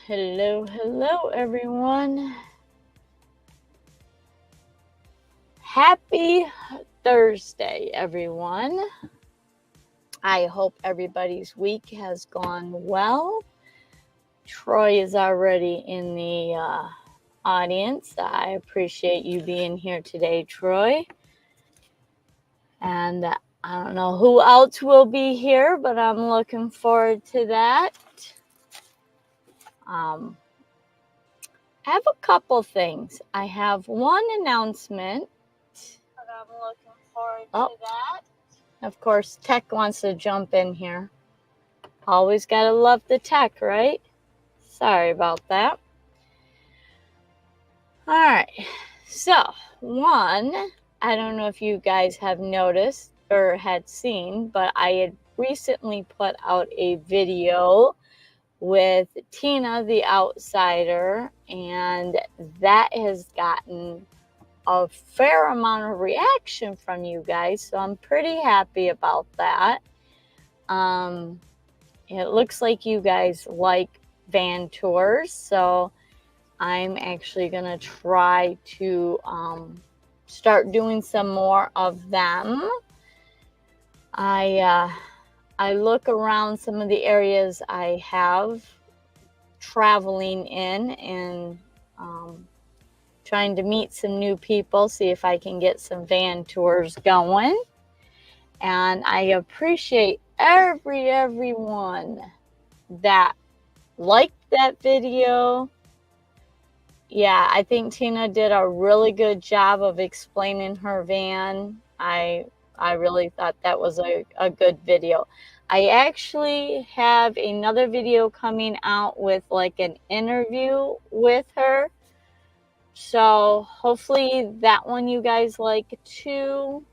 Hello, everyone. Happy Thursday, everyone. I hope everybody's week has gone well. Troy is already in the audience. I appreciate you being here today, Troy. And I don't know who else will be here, but I'm looking forward to that. I have a couple things. I have one announcement. But I'm looking forward to that. Of course, Tech wants to jump in here. Always gotta love the Tech, right? Sorry about that. All right. So, one, I don't know if you guys have noticed or had seen, but I had recently put out a video with Tina the Outsider, and that has gotten a fair amount of reaction from you guys, so I'm pretty happy about that. It looks like you guys like van tours, so I'm actually gonna try to start doing some more of them. I look around some of the areas I have traveling in and trying to meet some new people, see if I can get some van tours going. And I appreciate everyone that liked that video. Yeah, I think Tina did a really good job of explaining her van. I really thought that was a good video. I actually have another video coming out with like an interview with her. So hopefully that one you guys like too.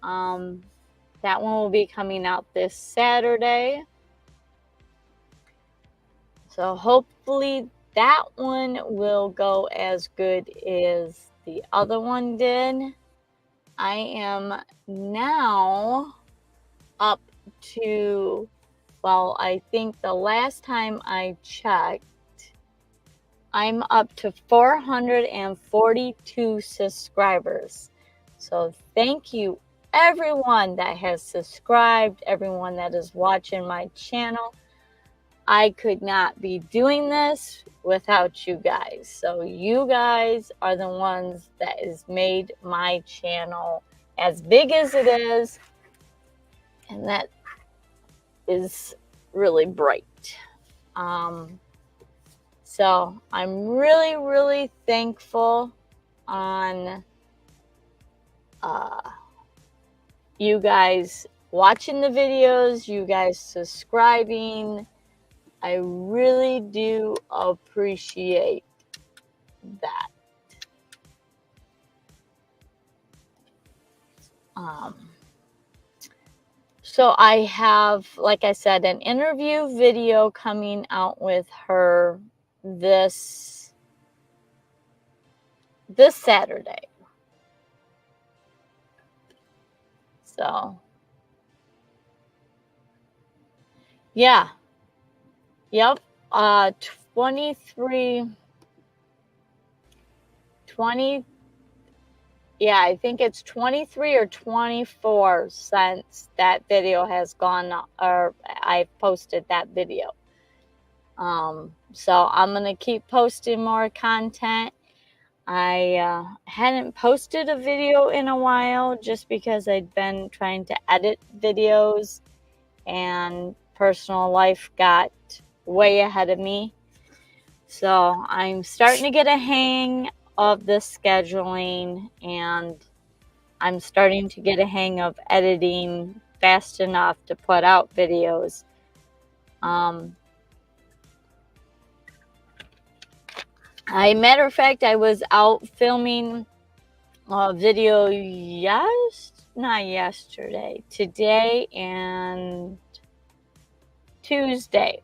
That one will be coming out this Saturday. So hopefully that one will go as good as the other one did. I am now up to, well, I think the last time I checked, I'm up to 442 subscribers. So thank you everyone that has subscribed, everyone that is watching my channel. I could not be doing this without you guys. So you guys are the ones that has made my channel as big as it is. And that is really bright. So I'm really thankful on you guys watching the videos, you guys subscribing. I really do appreciate that. So I have, like I said, an interview video coming out with her this Saturday. So yeah. Yep. 20, yeah, I think it's 23 or 24 since that video has gone, or I posted that video. So I'm going to keep posting more content. I hadn't posted a video in a while just because I'd been trying to edit videos and personal life got way ahead of me. So I'm starting to get a hang of the scheduling, and I'm starting to get a hang of editing fast enough to put out videos. Matter of fact, I was out filming a video today and Tuesday.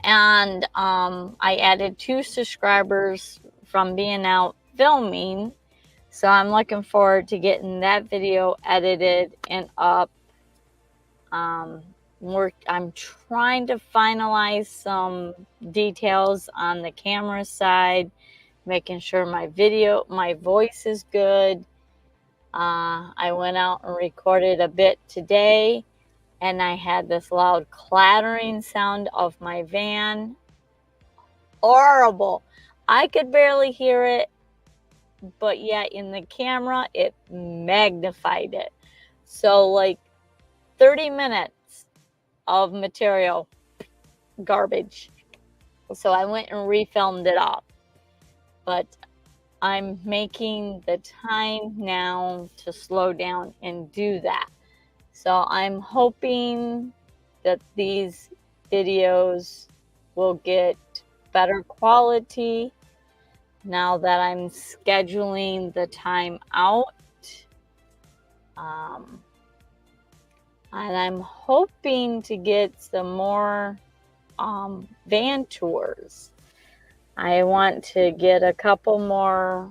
And I added 2 subscribers from being out filming. So I'm looking forward to getting that video edited and up I'm trying to finalize some details on the camera side, making sure my voice is good. I went out and recorded a bit today, and I had this loud clattering sound of my van. Horrible. I could barely hear it, but yet in the camera, it magnified it. So, like 30 minutes of material, garbage. So I went and refilmed it all. But I'm making the time now to slow down and do that. So I'm hoping that these videos will get better quality now that I'm scheduling the time out. And I'm hoping to get some more van tours. I want to get a couple more.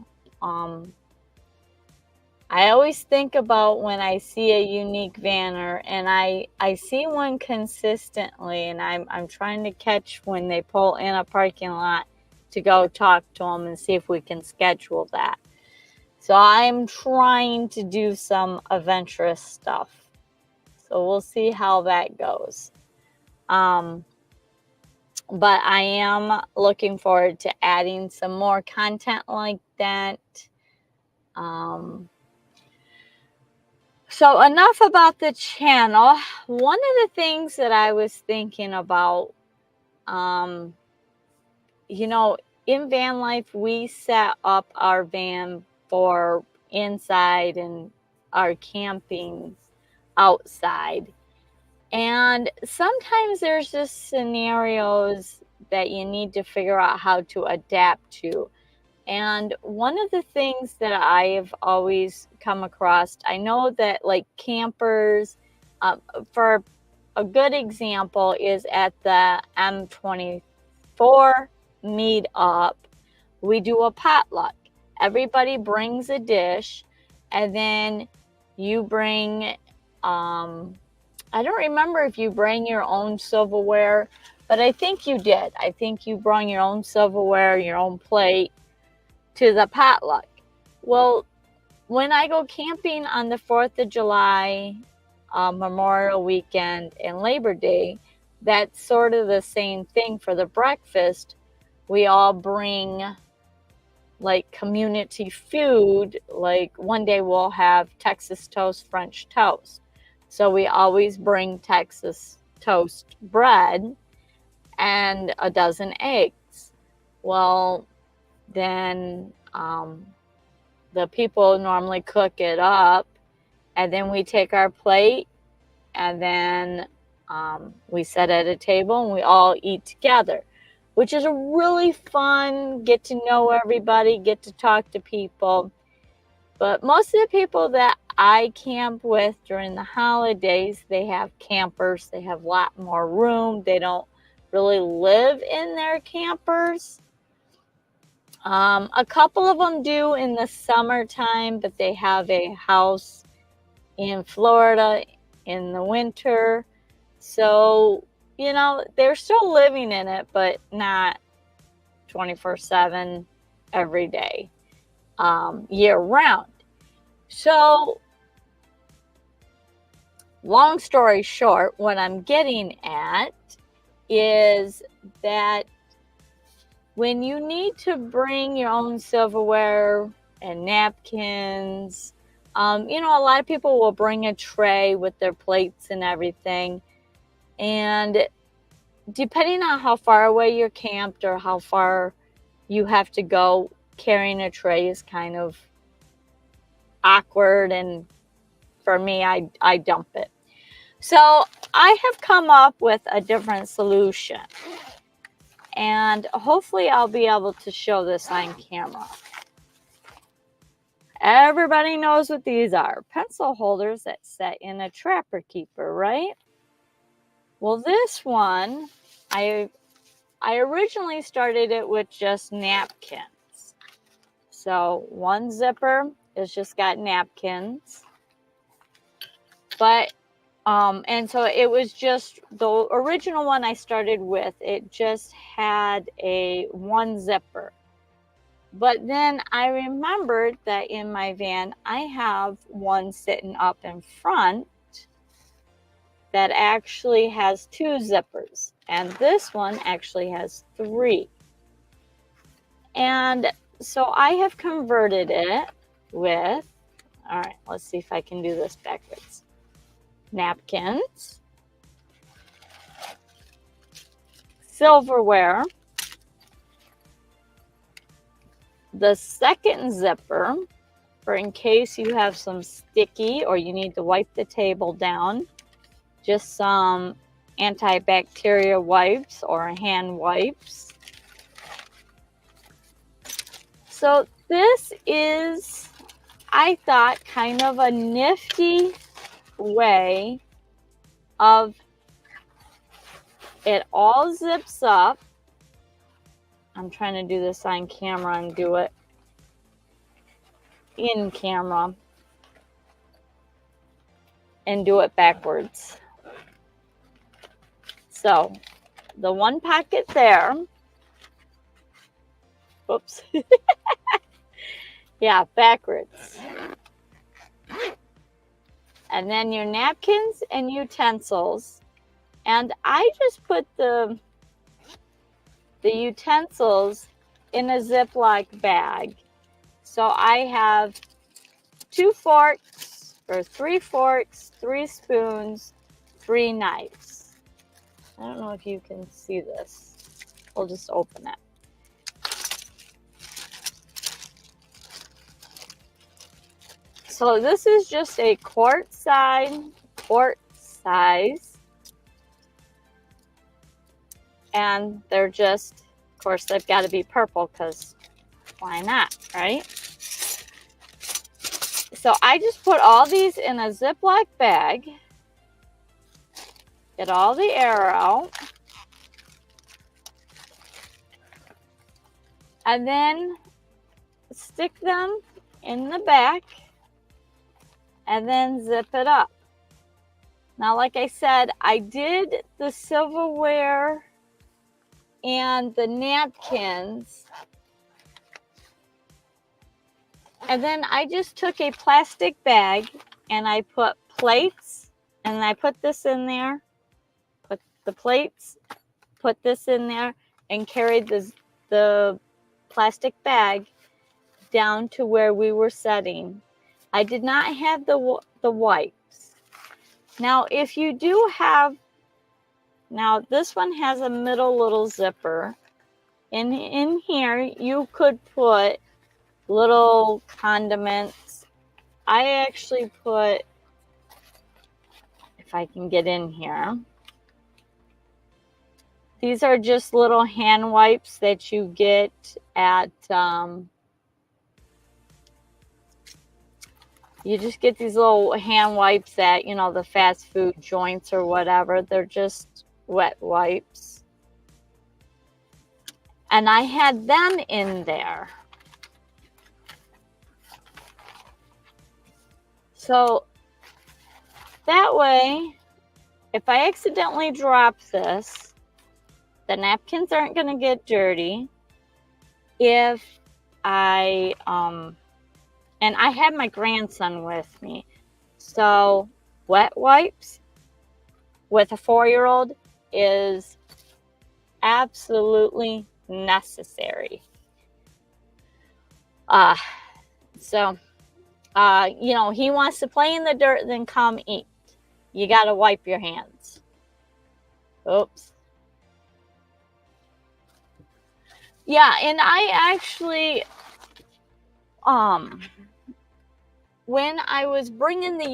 I always think about when I see a unique vanner, and I see one consistently, and I'm trying to catch when they pull in a parking lot to go talk to them and see if we can schedule that. So I'm trying to do some adventurous stuff. So we'll see how that goes. But I am looking forward to adding some more content like that. So enough about the channel. One of the things that I was thinking about, you know, in van life, we set up our van for inside and our camping outside. And sometimes there's just scenarios that you need to figure out how to adapt to. And one of the things that I have always come across, I know that like campers, for a good example, is at the M24 meetup, we do a potluck. Everybody brings a dish, and then you bring, I don't remember if you bring your own silverware, but I think you did. I think you brought your own silverware, your own plate to the potluck. Well, when I go camping on the 4th of July, Memorial Weekend, and Labor Day, that's sort of the same thing for the breakfast. We all bring like community food. Like one day we'll have Texas toast, French toast. So we always bring Texas toast bread and a dozen eggs. Well, then the people normally cook it up, and then we take our plate, and then we sit at a table and we all eat together, which is a really fun, get to know everybody, get to talk to people. But most of the people that I camp with during the holidays, they have campers, they have a lot more room, they don't really live in their campers. A couple of them do in the summertime, but they have a house in Florida in the winter. So, you know, they're still living in it, but not 24/7 every day, year round. So, long story short, what I'm getting at is that when you need to bring your own silverware and napkins, you know, a lot of people will bring a tray with their plates and everything. And depending on how far away you're camped or how far you have to go, carrying a tray is kind of awkward. And for me, I dump it. So I have come up with a different solution. And hopefully I'll be able to show this on camera. Everybody knows what these are. Pencil holders that set in a trapper keeper, right? Well, this one, I originally started it with just napkins. So one zipper is just got napkins. But And so it was just the original one I started with, it just had a one zipper. But then I remembered that in my van, I have one sitting up in front that actually has two zippers. And this one actually has three. And so I have converted it with, all right, let's see if I can do this backwards. Napkins, silverware, the second zipper for in case you have some sticky or you need to wipe the table down, just some antibacterial wipes or hand wipes. So this is, I thought, kind of a nifty way of it all zips up. I'm trying to do this on camera and do it in camera and do it backwards. So the one pocket there, oops, yeah, backwards. And then your napkins and utensils. And I just put the utensils in a Ziploc bag. So I have 2 forks, or 3 forks, 3 spoons, 3 knives. I don't know if you can see this. We'll just open it. So this is just a quart size. And they're just, of course, they've got to be purple because why not, right? So I just put all these in a Ziploc bag, get all the air out, and then stick them in the back and then zip it up. Now, like I said, I did the silverware and the napkins, and then I just took a plastic bag and I put plates, and I put this in there, put the plates, put this in there, and carried the plastic bag down to where we were setting. I did not have the wipes. Now, if you do have, now this one has a middle little zipper. In here, you could put little condiments. I actually put, if I can get in here, these are just little hand wipes that you get at, you just get these little hand wipes at, you know, the fast food joints or whatever. They're just wet wipes. And I had them in there. So that way, if I accidentally drop this, the napkins aren't going to get dirty. If I, and I had my grandson with me. So wet wipes with a 4-year-old is absolutely necessary. You know, he wants to play in the dirt, then come eat. You got to wipe your hands. Oops. Yeah, and I actually, when I was bringing the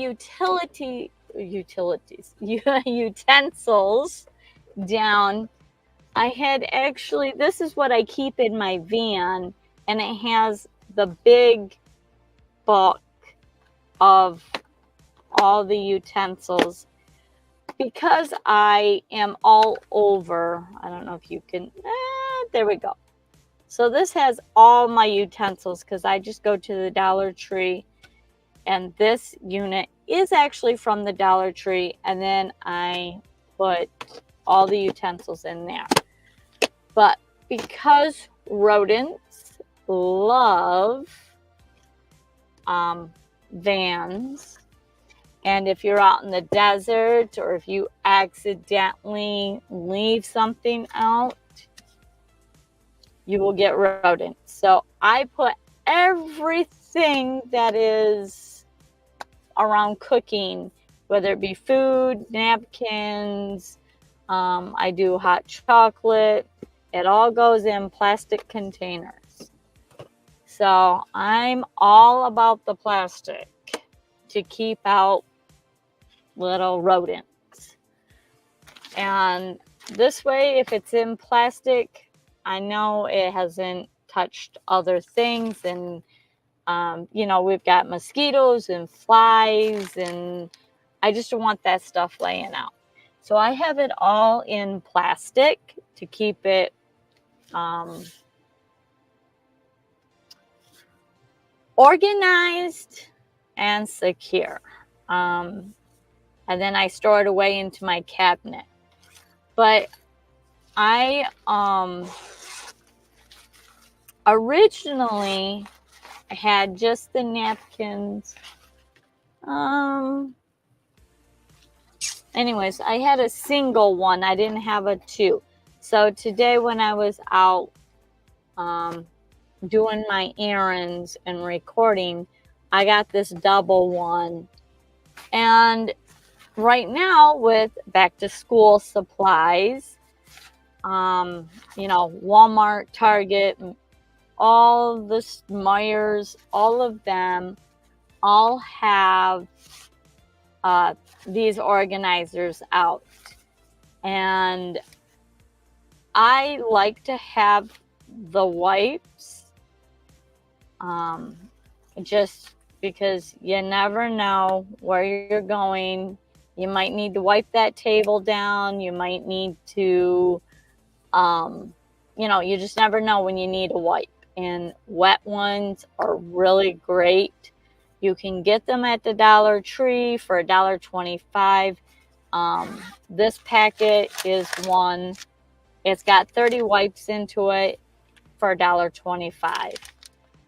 utensils down, I had actually, this is what I keep in my van, and it has the big bulk of all the utensils because I am all over. I don't know if you can, there we go. So this has all my utensils because I just go to the Dollar Tree, and this unit is actually from the Dollar Tree, and then I put all the utensils in there. But because rodents love vans, and if you're out in the desert or if you accidentally leave something out, you will get rodents. So I put everything that is around cooking, whether it be food, napkins, I do hot chocolate, it all goes in plastic containers. So I'm all about the plastic to keep out little rodents. And this way, if it's in plastic, I know it hasn't touched other things. And, we've got mosquitoes and flies, and I just don't want that stuff laying out. So I have it all in plastic to keep it organized and secure. And then I store it away into my cabinet. But I originally had just the napkins. Anyways, I had a single one. I didn't have a two. So today when I was out doing my errands and recording, I got this double one. And right now with back to school supplies, Walmart, Target, all the Myers, all of them all have these organizers out. And I like to have the wipes just because you never know where you're going. You might need to wipe that table down. You might need to, you just never know when you need a wipe. And wet ones are really great. You can get them at the Dollar Tree for $1.25. This packet is one. It's got 30 wipes into it for $1.25.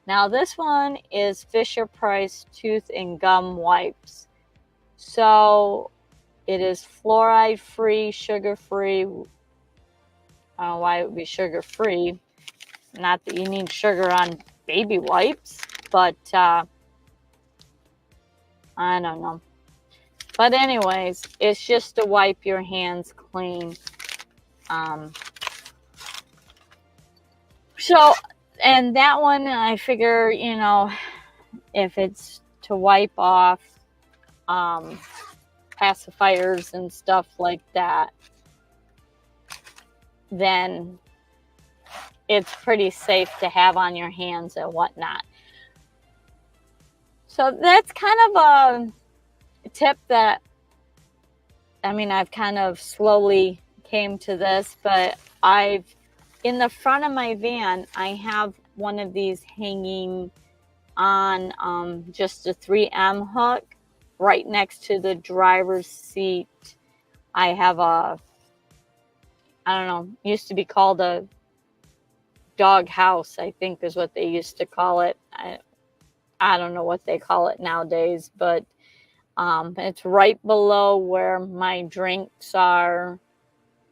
Now this one is Fisher-Price tooth and gum wipes. So it is fluoride free, sugar free. I don't know why it would be sugar free. Not that you need sugar on baby wipes, but I don't know. But anyways, it's just to wipe your hands clean. So, and that one, I figure, if it's to wipe off pacifiers and stuff like that, then it's pretty safe to have on your hands and whatnot. So that's kind of a tip that, I've kind of slowly came to this, but in the front of my van, I have one of these hanging on just a 3M hook right next to the driver's seat. I have used to be called a dog house, I think is what they used to call it. I don't know what they call it nowadays, but it's right below where my drinks are,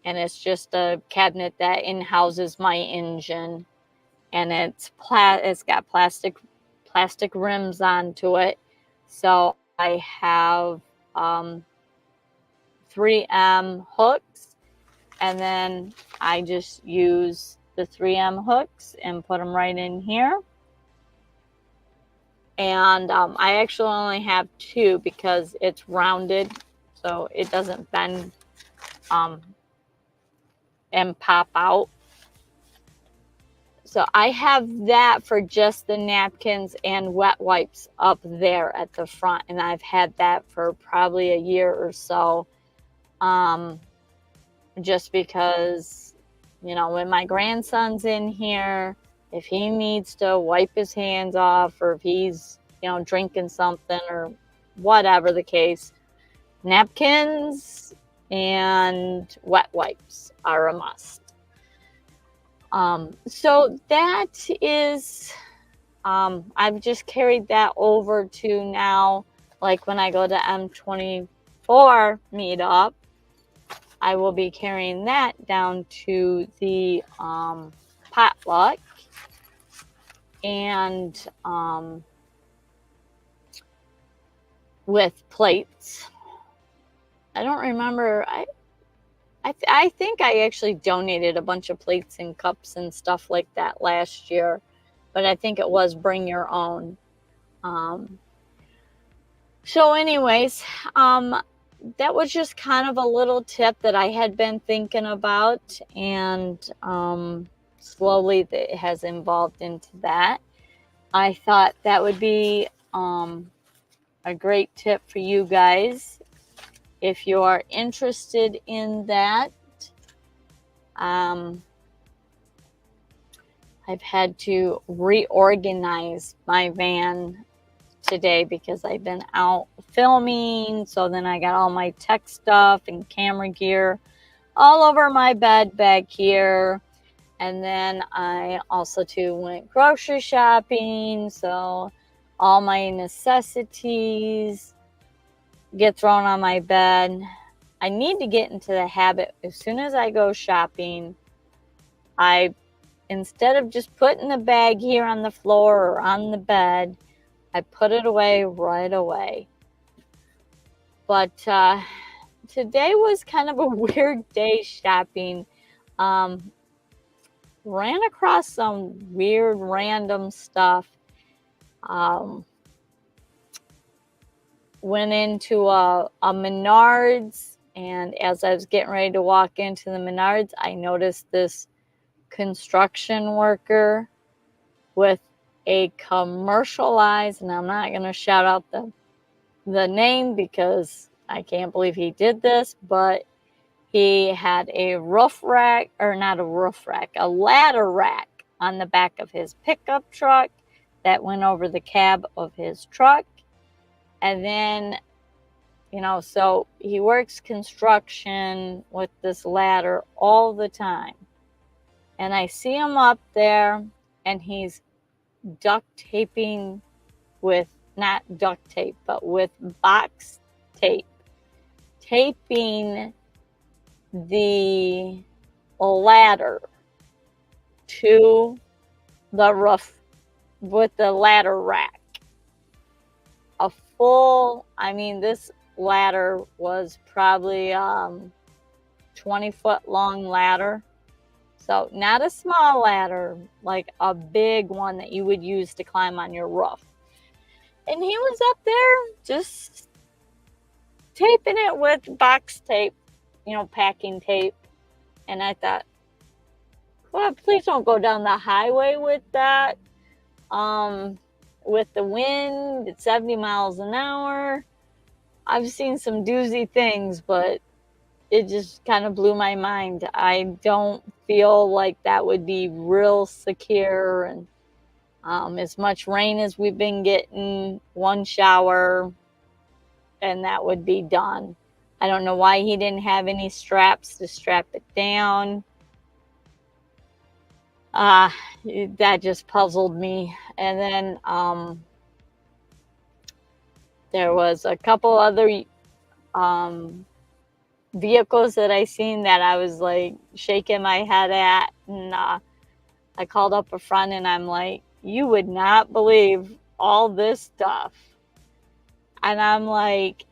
and it's just a cabinet that in-houses my engine, and it's got plastic rims onto it. So I have 3M hooks, and then I just use the 3M hooks and put them right in here. And I actually only have two because it's rounded, so it doesn't bend and pop out. So I have that for just the napkins and wet wipes up there at the front, and I've had that for probably a year or so. Just because, when my grandson's in here, if he needs to wipe his hands off, or if he's, drinking something or whatever the case. Napkins and wet wipes are a must. So that is, I've just carried that over to now, like when I go to M24 meetup, I will be carrying that down to the potluck, and with plates. I don't remember. I think I actually donated a bunch of plates and cups and stuff like that last year, but I think it was bring your own. So anyways, that was just kind of a little tip that I had been thinking about, and slowly it has evolved into that. I thought that would be a great tip for you guys if you are interested in that. I've had to reorganize my van today because I've been out filming. So then I got all my tech stuff and camera gear all over my bed back here. And then I also too went grocery shopping. So all my necessities get thrown on my bed. I need to get into the habit, as soon as I go shopping, instead of just putting the bag here on the floor or on the bed, I put it away right away. But today was kind of a weird day shopping. Ran across some weird random stuff. Went into a Menards, and as I was getting ready to walk into the Menards, I noticed this construction worker with a commercialized, and I'm not going to shout out the name because I can't believe he did this, but he had a roof rack, or not a roof rack, a ladder rack on the back of his pickup truck that went over the cab of his truck. And then, so he works construction with this ladder all the time. And I see him up there, and he's duct taping with, not duct tape, but with box tape, taping the ladder to the roof with the ladder rack. A full, this ladder was probably 20-foot long ladder. So not a small ladder, like a big one that you would use to climb on your roof. And he was up there just taping it with box tape, packing tape. And I thought, well, please don't go down the highway with that. With the wind at 70 miles an hour. I've seen some doozy things, but it just kind of blew my mind. I don't feel like that would be real secure. And as much rain as we've been getting, one shower, and that would be done. I don't know why he didn't have any straps to strap it down. That just puzzled me. And then there was a couple other vehicles that I seen that I was like shaking my head at, and I called up a friend, and I'm like, you would not believe all this stuff. And I'm like,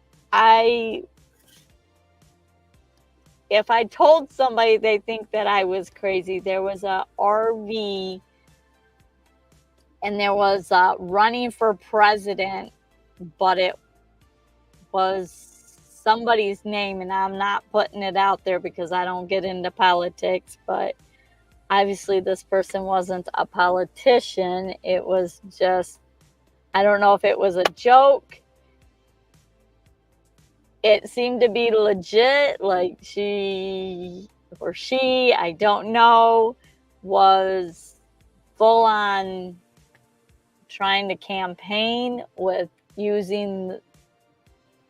if I told somebody, they think that I was crazy. There was a RV, and there was running for president, but it was somebody's name, and I'm not putting it out there because I don't get into politics, but obviously this person wasn't a politician. It was just, I don't know if it was a joke. It seemed to be legit, like she, I don't know, was full on trying to campaign with using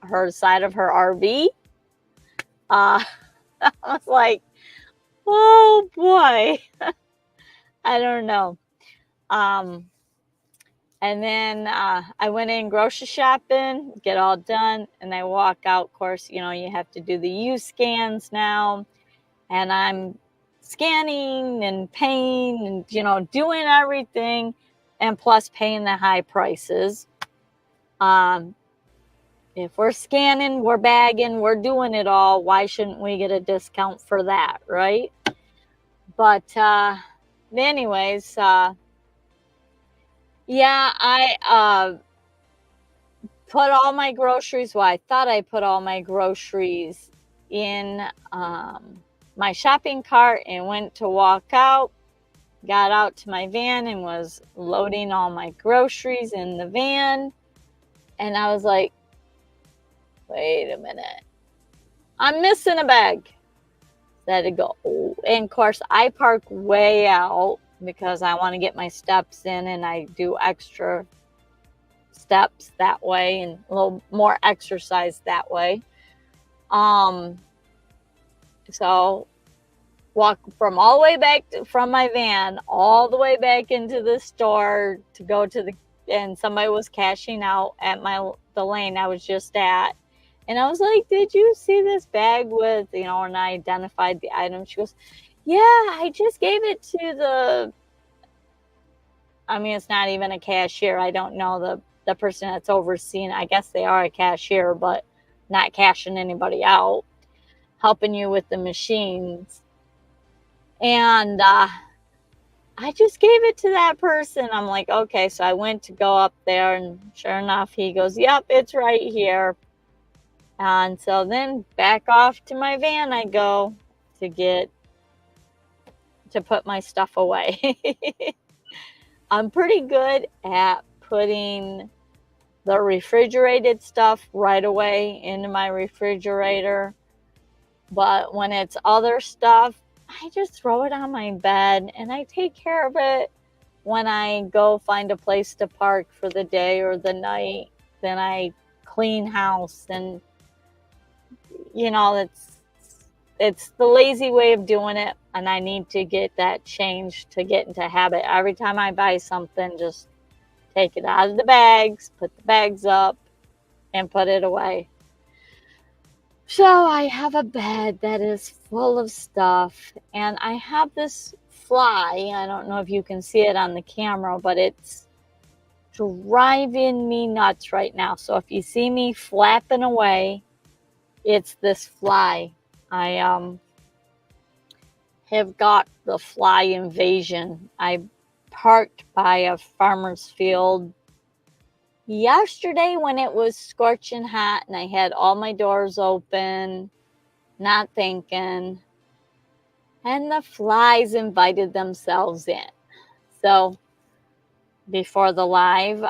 her side of her RV. I was like, oh boy, I don't know. Um, and then I went in grocery shopping, get all done, and I walk out. Of course, you have to do the U scans now, and I'm scanning and paying and doing everything, and plus paying the high prices. If we're scanning, we're bagging, we're doing it all, why shouldn't we get a discount for that, right? But anyways, yeah, I put all my groceries, well, I thought I put all my groceries in my shopping cart and went to walk out, got out to my van and was loading all my groceries in the van. And I was like, wait a minute, I'm missing a bag. Let it go. And of course, I park way out because I want to get my steps in, and I do extra steps that way and a little more exercise that way. So walk from all the way back from my van all the way back into the store to go to and somebody was cashing out at the lane I was just at. And I was like, did you see this bag with, and I identified the item. She goes, yeah, I just gave it to it's not even a cashier. I don't know the person that's overseeing. I guess they are a cashier, but not cashing anybody out, helping you with the machines. And I just gave it to that person. I'm like, okay. So I went to go up there, and sure enough, he goes, yep, it's right here. And so then back off to my van I go to put my stuff away. I'm pretty good at putting the refrigerated stuff right away into my refrigerator. But when it's other stuff, I just throw it on my bed and I take care of it when I go find a place to park for the day or the night. Then I clean house, and it's the lazy way of doing it, and I need to get that changed to get into habit. Every time I buy something, just take it out of the bags, put the bags up, and put it away. So I have a bed that is full of stuff, and I have this fly. I don't know if you can see it on the camera, but it's driving me nuts right now. So if you see me flapping away, it's this fly. I have got the fly invasion. I parked by a farmer's field yesterday when it was scorching hot, and I had all my doors open, not thinking, and the flies invited themselves in. So before the live,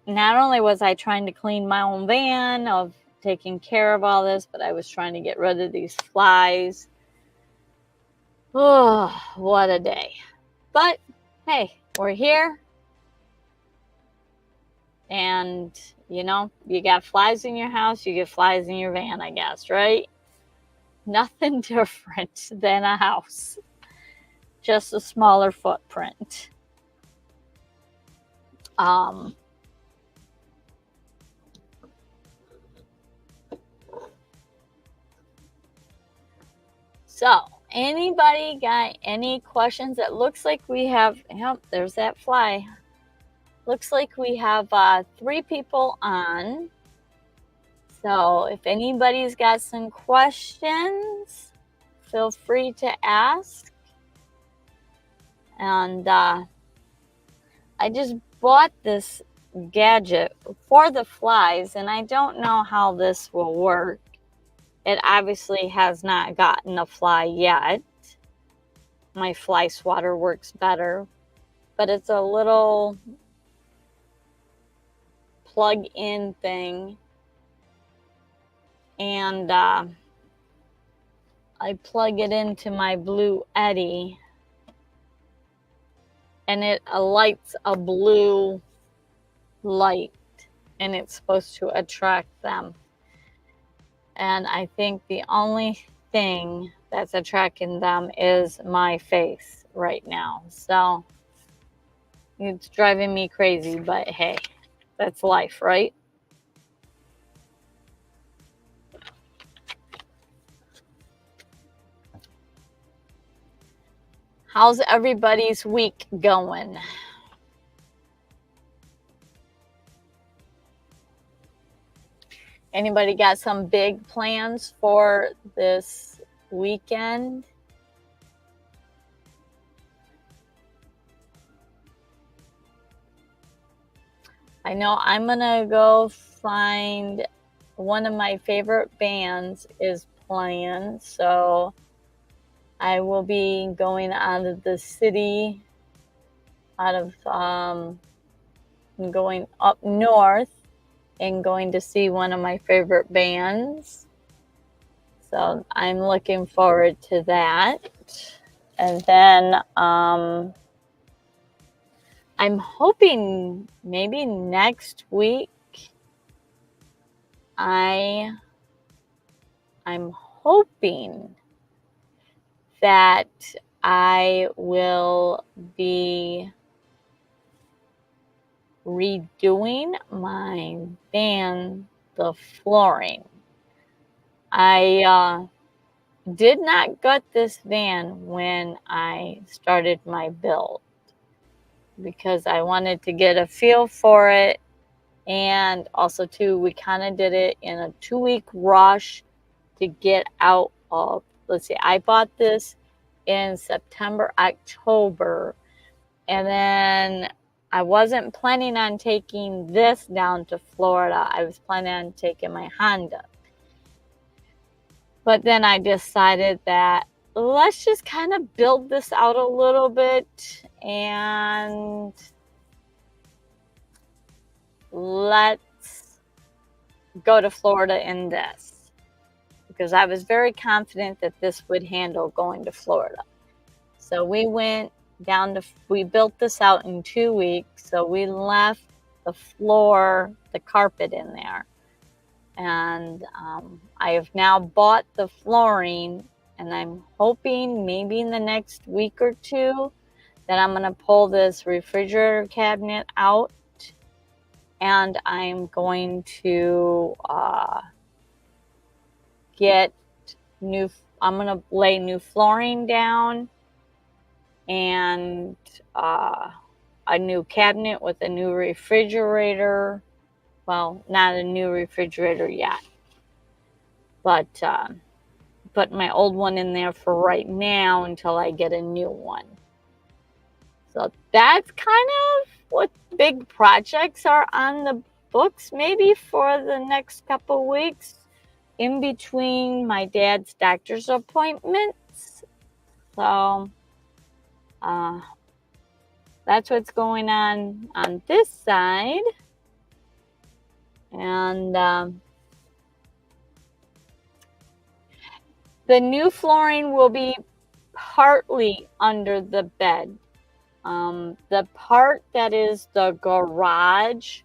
not only was I trying to clean my own van of taking care of all this, but I was trying to get rid of these flies. Oh, what a day. But hey, we're here. And, you got flies in your house, you get flies in your van, I guess, right? Nothing different than a house. Just a smaller footprint. So, anybody got any questions? It looks like we have, yep, there's that fly. Looks like we have 3 people on. So if anybody's got some questions, feel free to ask. And I just bought this gadget for the flies, and I don't know how this will work. It obviously has not gotten a fly yet. My fly swatter works better, but it's a little plug-in thing, and I plug it into my Blue Eddy, and it lights a blue light, and it's supposed to attract them. And I think the only thing that's attracting them is my face right now. So it's driving me crazy, but hey, that's life, right? How's everybody's week going? Anybody got some big plans for this weekend? I know I'm gonna go find one of my favorite bands is playing, so I will be going out of the city, out of going up north and going to see one of my favorite bands. So I'm looking forward to that. And then I'm hoping maybe next week I'm hoping that I will be redoing my van, the flooring. I did not gut this van when I started my build because I wanted to get a feel for it. And also, too, we kind of did it in a 2-week rush to get out of, let's see, I bought this in September, October, and then I wasn't planning on taking this down to Florida. I was planning on taking my Honda. But then I decided that let's just kind of build this out a little bit and let's go to Florida in this. Because I was very confident that this would handle going to Florida. So we went down to, we built this out in 2 weeks. So we left the floor, the carpet in there. And I have now bought the flooring, and I'm hoping maybe in the next week or two that I'm going to pull this refrigerator cabinet out, and I'm going to I'm going to lay new flooring down and a new cabinet with a new refrigerator. Well, not a new refrigerator yet, but put my old one in there for right now until I get a new one. So that's kind of what big projects are on the books maybe for the next couple weeks in between my dad's doctor's appointments. So that's what's going on this side. And the new flooring will be partly under the bed. The part that is the garage,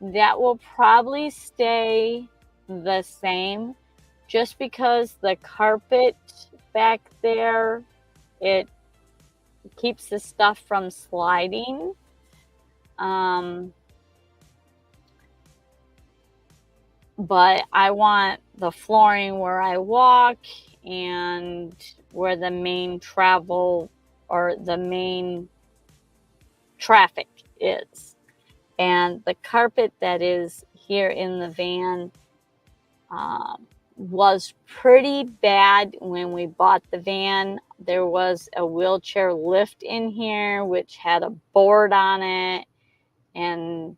that will probably stay the same just because the carpet back there, it keeps the stuff from sliding. But I want the flooring where I walk and where the main travel or the main traffic is. And the carpet that is here in the van was pretty bad when we bought the van. There was a wheelchair lift in here which had a board on it, and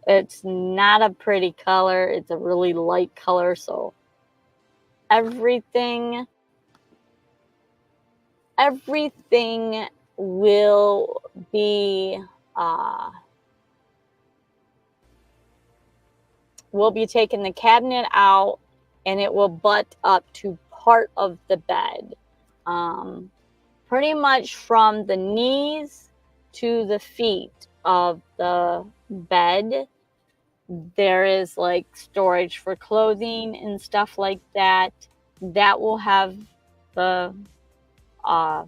it's not a pretty color. It's a really light color, so everything will be we'll be taking the cabinet out, and it will butt up to part of the bed, pretty much from the knees to the feet of the bed. there is like storage for clothing and stuff like that. That will have the uh,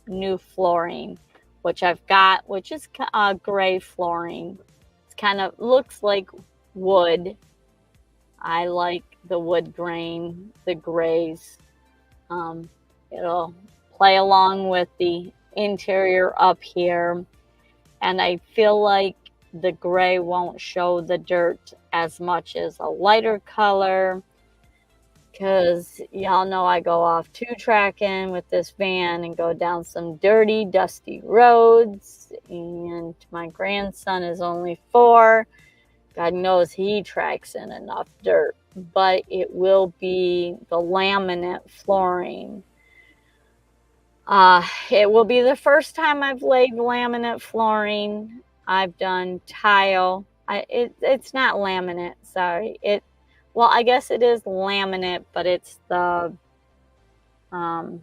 new flooring, which I've got, which is gray flooring. It's kind of looks like wood. I like the wood grain, the grays. Um, it'll play along with the interior up here. And I feel like the gray won't show the dirt as much as a lighter color, because y'all know I go off two-tracking with this van and go down some dirty, dusty roads, and my grandson is only 4. God knows he tracks in enough dirt, but it will be the laminate flooring. It will be the first time I've laid laminate flooring. I've done tile. It's not laminate, sorry. Well, I guess it is laminate, but it's um,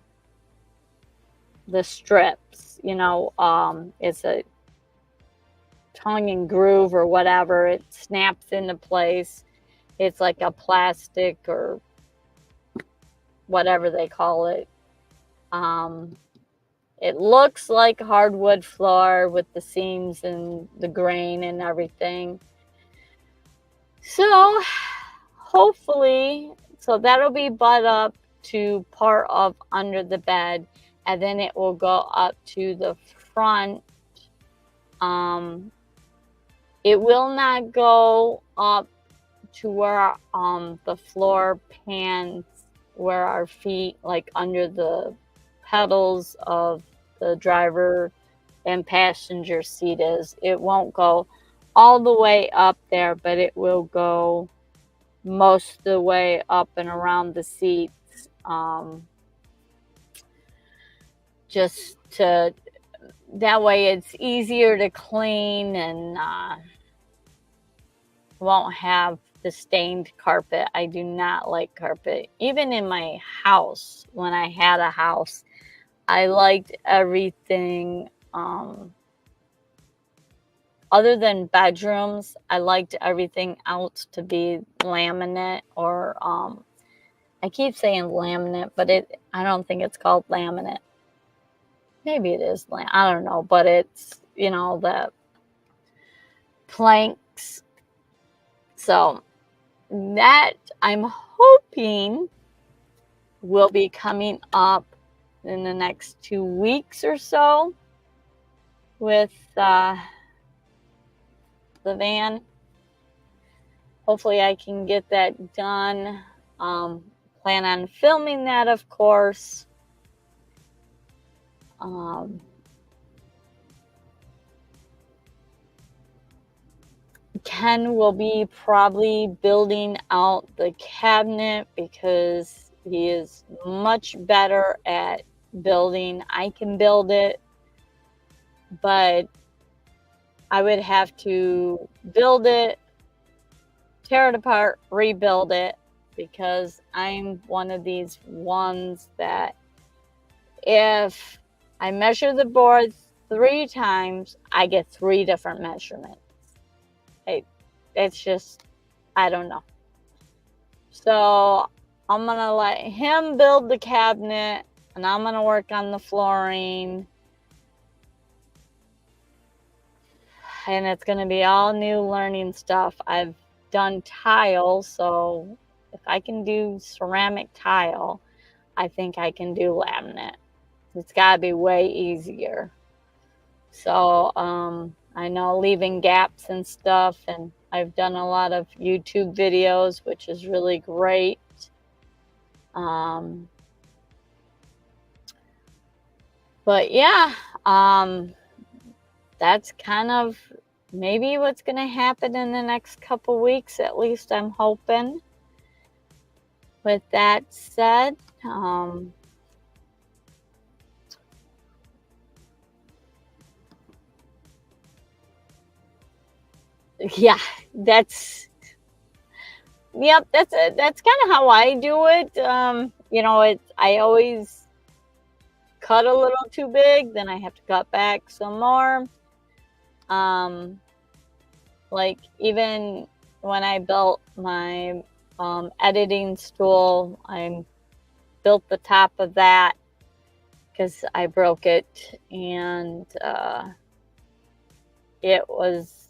the strips, it's a tongue and groove or whatever. It snaps into place. It's like a plastic or whatever they call it. It looks like hardwood floor with the seams and the grain and everything. So hopefully, so that'll be butt up to part of under the bed, and then it will go up to the front. It will not go up to where the floor pans, where our feet, like under the pedals of the driver and passenger seat is. It won't go all the way up there, but it will go most of the way up and around the seats, just to that way it's easier to clean and won't have the stained carpet. I do not like carpet. Even in my house, when I had a house, I liked everything, other than bedrooms, I liked everything else to be laminate or, I keep saying laminate, but I don't think it's called laminate. Maybe it is, I don't know, but it's, the planks. So that I'm hoping will be coming up in the next 2 weeks or so with the van. Hopefully I can get that done. Plan on filming that, of course. Ken will be probably building out the cabinet because he is much better at building. I can build it, but I would have to build it, tear it apart, rebuild it, because I'm one of these ones that if I measure the board 3 times, I get 3 different measurements. It's just, I don't know. So I'm going to let him build the cabinet, and I'm going to work on the flooring. And it's going to be all new learning stuff. I've done tile, so if I can do ceramic tile, I think I can do laminate. It's got to be way easier. So I know leaving gaps and stuff, and I've done a lot of YouTube videos, which is really great. But yeah, that's kind of maybe what's going to happen in the next couple weeks, at least I'm hoping. With that said, yeah, that's kind of how I do it. I always cut a little too big, then I have to cut back some more. Like even when I built my editing stool. I built the top of that because I broke it, and it was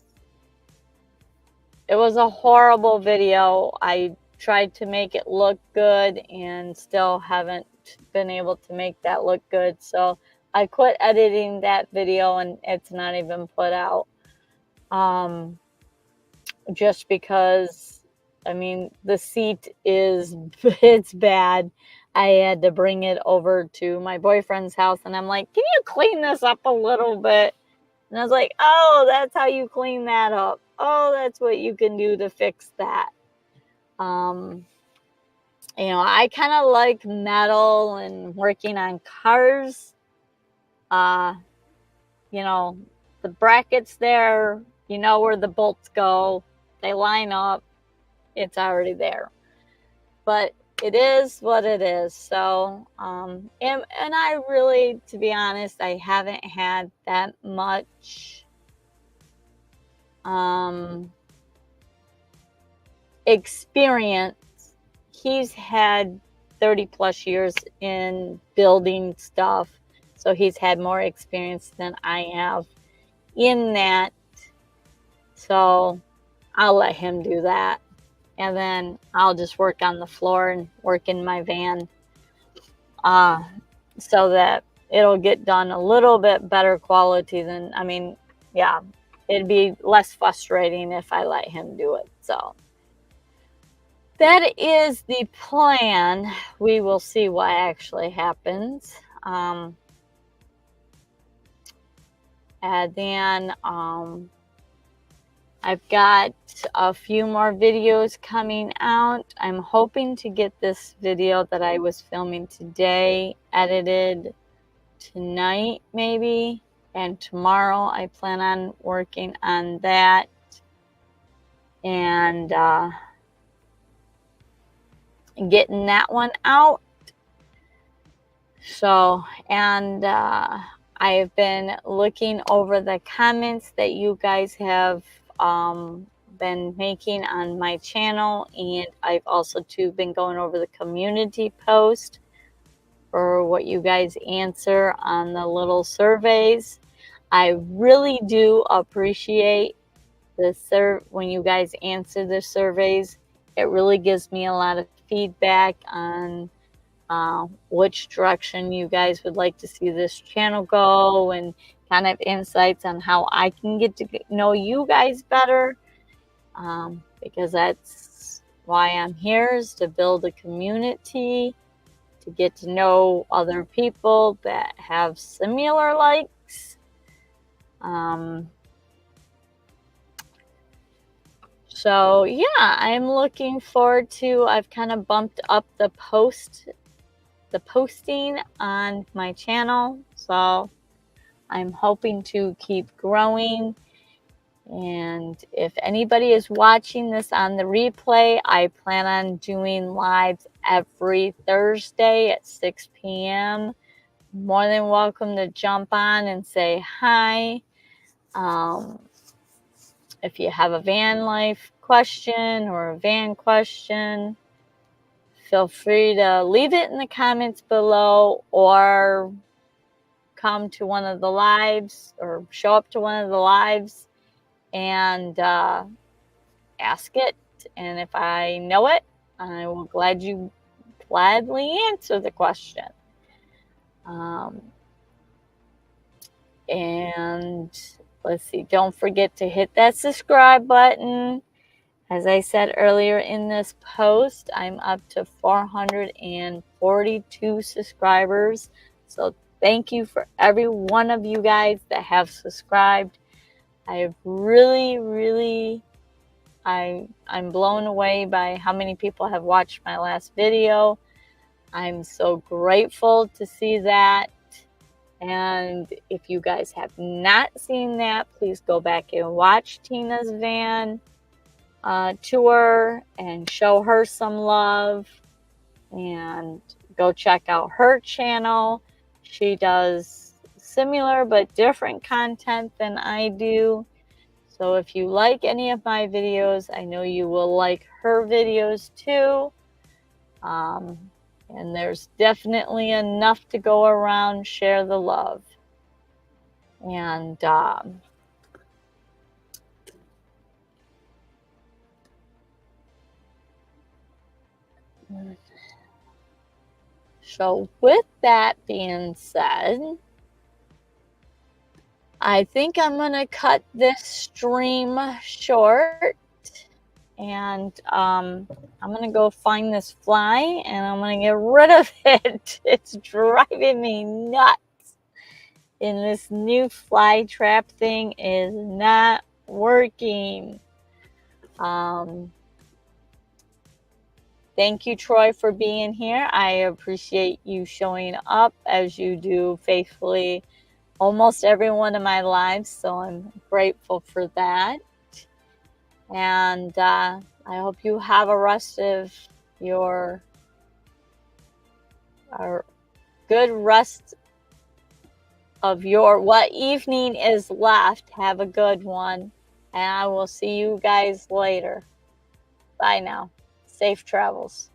a horrible video. I tried to make it look good and still haven't been able to make that look good. So I quit editing that video and it's not even put out. Just because, I mean, the seat is, it's bad. I had to bring it over to my boyfriend's house and I'm like, can you clean this up a little bit? And I was like, oh, that's how you clean that up. Oh, that's what you can do to fix that. Um, I kind of like metal and working on cars. Uh, the brackets there, where the bolts go, they line up, it's already there. But it is what it is. So, and I really, to be honest, I haven't had that much experience. He's had 30 plus years in building stuff, so he's had more experience than I have in that. So I'll let him do that, and then I'll just work on the floor and work in my van, so that it'll get done a little bit better quality than, I mean, yeah, it'd be less frustrating if I let him do it. So that is the plan. We will see what actually happens. And then I've got a few more videos coming out. I'm hoping to get this video that I was filming today edited tonight, maybe. And tomorrow I plan on working on that. And getting that one out. So, and I've been looking over the comments that you guys have been making on my channel, and I've also too been going over the community post for what you guys answer on the little surveys. I really do appreciate when you guys answer the surveys. It really gives me a lot of feedback on which direction you guys would like to see this channel go, and kind of insights on how I can get to know you guys better, because that's why I'm here, is to build a community, to get to know other people that have similar likes. So yeah, I'm looking forward to, I've kind of bumped up the posting on my channel, so I'm hoping to keep growing. And if anybody is watching this on the replay, I plan on doing lives every Thursday at 6 p.m. More than welcome to jump on and say hi. If you have a van life question or a van question, feel free to leave it in the comments below, or come to one of the lives, or show up to one of the lives and ask it. And if I know it, I will gladly answer the question. And let's see, don't forget to hit that subscribe button. As I said earlier in this post, I'm up to 442 subscribers. So thank you for every one of you guys that have subscribed. I'm blown away by how many people have watched my last video. I'm so grateful to see that. And if you guys have not seen that, please go back and watch Tina's van tour and show her some love, and go check out her channel. She does similar but different content than I do. So if you like any of my videos, I know you will like her videos too. And there's definitely enough to go around. Share the love. And so with that being said, I think I'm going to cut this stream short. And I'm going to go find this fly and I'm going to get rid of it. It's driving me nuts. And this new fly trap thing is not working. Thank you, Troy, for being here. I appreciate you showing up as you do faithfully almost every one of my lives, so I'm grateful for that. And I hope you have a rest of your good rest of your what evening is left. Have a good one, and I will see you guys later. Bye now. Safe travels.